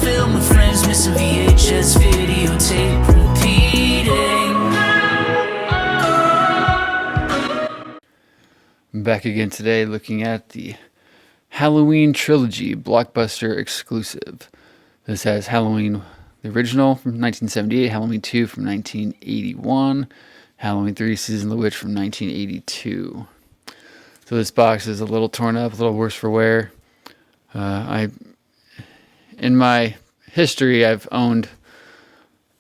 film with friends, missing VHS videotape repeating. I'm back again today looking at the Halloween Trilogy Blockbuster exclusive. This has Halloween, the original from 1978, Halloween 2 from 1981, Halloween 3 Season of the Witch from 1982. So this box is a little torn up, a little worse for wear. In my history, I've owned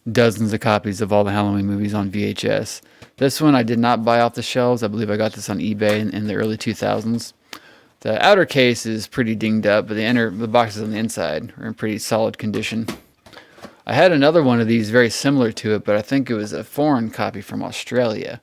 dozens of copies of all the Halloween movies on VHS. This one I did not buy off the shelves. I believe I got this on eBay in the early 2000s. The outer case is pretty dinged up, but the boxes on the inside are in pretty solid condition. I had another one of these very similar to it, but I think it was a foreign copy from Australia.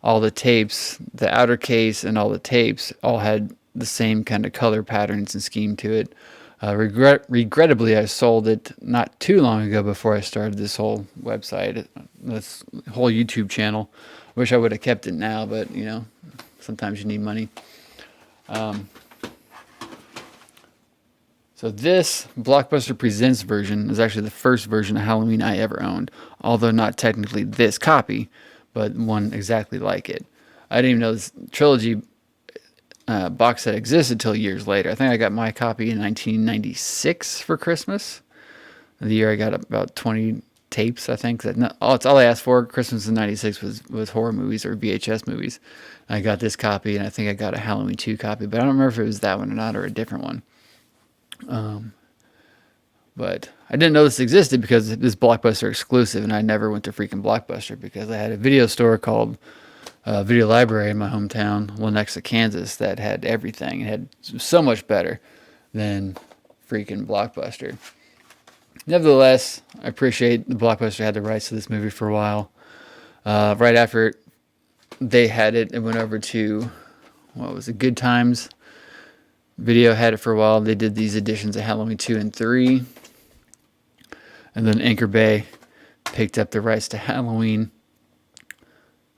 All the tapes, the outer case and all the tapes all had the same kind of color patterns and scheme to it. Regrettably, I sold it not too long ago before I started this whole website, this whole YouTube channel. Wish I would have kept it now, but you know, sometimes you need money. So this Blockbuster Presents version is actually the first version of Halloween I ever owned, although not technically this copy, but one exactly like it. I didn't even know this Trilogy box set existed until years later. I think I got my copy in 1996 for Christmas. The year I got about 20 tapes, I think. That's all I asked for. Christmas in 96 was horror movies or VHS movies. I got this copy, and I think I got a Halloween 2 copy, but I don't remember if it was that one or not, or a different one. But I didn't know this existed because this Blockbuster exclusive, and I never went to freaking Blockbuster because I had a video store called Video Library in my hometown, Lenexa, Kansas, that had everything. It had so much better than freaking Blockbuster. Nevertheless, I appreciate the Blockbuster had the rights to this movie for a while. Right after they had it, it went over to, what was it, Good Times. Video had it for a while. They did these editions of Halloween 2 and 3. And then Anchor Bay picked up the rights to Halloween.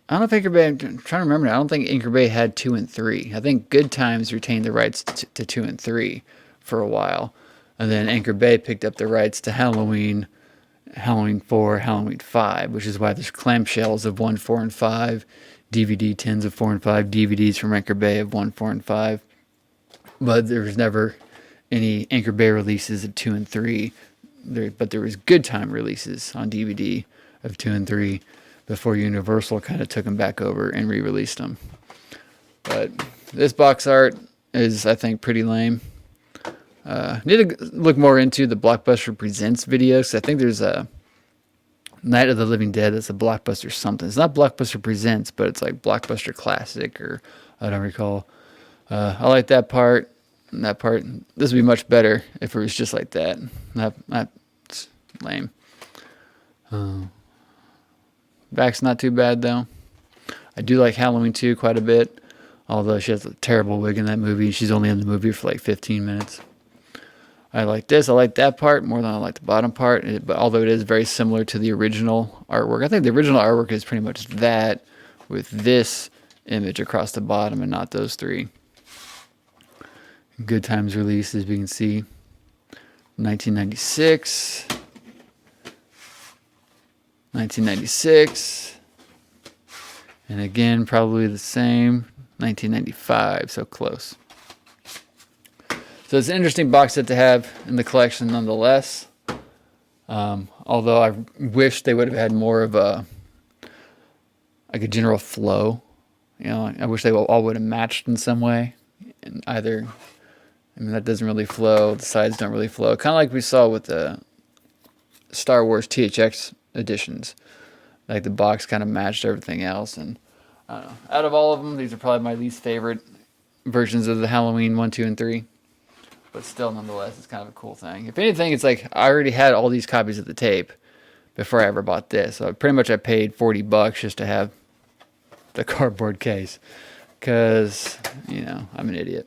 I don't know if Anchor Bay, I'm trying to remember now. I don't think Anchor Bay had 2 and 3. I think Good Times retained the rights to 2 and 3 for a while. And then Anchor Bay picked up the rights to Halloween, Halloween 4, Halloween 5, which is why there's clamshells of 1, 4, and 5, DVD tins of 4 and 5, DVDs from Anchor Bay of 1, 4, and 5. But there was never any Anchor Bay releases of 2 and 3. But there was Good Time releases on DVD of 2 and 3 before Universal kind of took them back over and re-released them. But this box art is, I think, pretty lame. Need to look more into the Blockbuster Presents videos. I think there's a Night of the Living Dead that's a Blockbuster something. It's not Blockbuster Presents, but it's like Blockbuster Classic, or I don't recall. I like that part. And that part, this would be much better if it was just like that. That's lame. Back's not too bad though. I do like Halloween 2 quite a bit, although she has a terrible wig in that movie. She's only in the movie for like 15 minutes. I like this. I like that part more than I like the bottom part. But although it is very similar to the original artwork, I think the original artwork is pretty much that with this image across the bottom and not those three. Good Times release, as we can see, 1996, 1996, and again probably the same, 1995, so close. So it's an interesting box set to have in the collection nonetheless, although I wish they would have had more of a general flow. You know, I wish they all would have matched in some way, and either, I mean, that doesn't really flow. The sides don't really flow. Kind of like we saw with the Star Wars THX editions. Like the box kind of matched everything else. And I don't know. Out of all of them, these are probably my least favorite versions of the Halloween 1, 2, and 3. But still, nonetheless, it's kind of a cool thing. If anything, it's like I already had all these copies of the tape before I ever bought this. So pretty much I paid $40 just to have the cardboard case. Because, you know, I'm an idiot.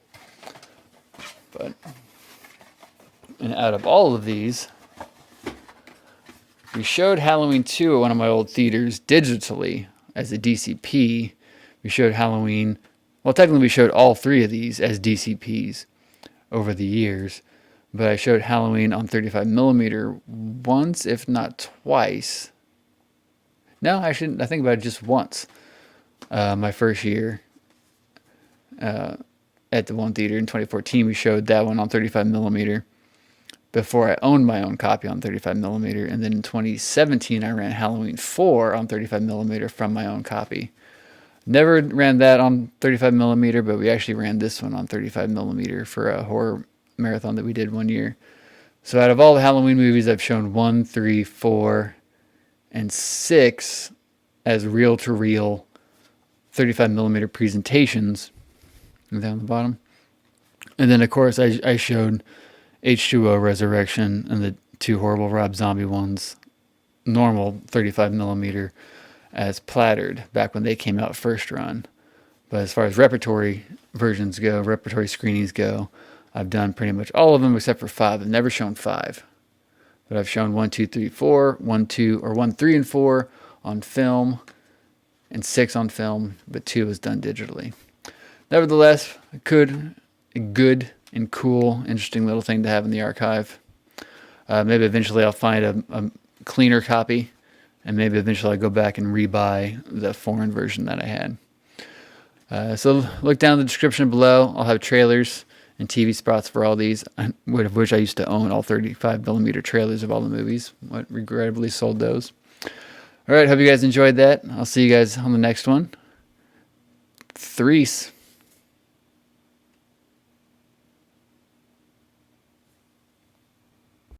But, and out of all of these, we showed Halloween 2 at one of my old theaters digitally as a DCP. We showed Halloween, well, technically we showed all three of these as DCPs over the years. but I showed Halloween on 35 millimeter once, if not twice. No, actually, I think about it just once. My first year at the one theater in 2014, we showed that one on 35 millimeter before I owned my own copy on 35 millimeter. And then in 2017, I ran Halloween 4 on 35 millimeter from my own copy. Never ran that on 35 millimeter, but we actually ran this one on 35 millimeter for a horror marathon that we did one year. So out of all the Halloween movies, I've shown 1, 3, 4, and 6 as reel-to-reel 35 millimeter presentations down the bottom. And then, of course, I showed H2O Resurrection and the 2 horrible Rob Zombie ones, normal 35 millimeter as plattered back when they came out first run. But as far as repertory versions go, repertory screenings go, I've done pretty much all of them except for 5. I've never shown 5. But I've shown 1, 2, 3, 4, 1, 2, or 1, 3, and 4 on film, and 6 on film, but 2 was done digitally. Nevertheless, a good and cool, interesting little thing to have in the archive. Maybe eventually I'll find a cleaner copy, and maybe eventually I'll go back and rebuy the foreign version that I had. So look down in the description below. I'll have trailers and TV spots for all these, of which I used to own all 35 millimeter trailers of all the movies. I regrettably sold those. All right, hope you guys enjoyed that. I'll see you guys on the next one. Threes.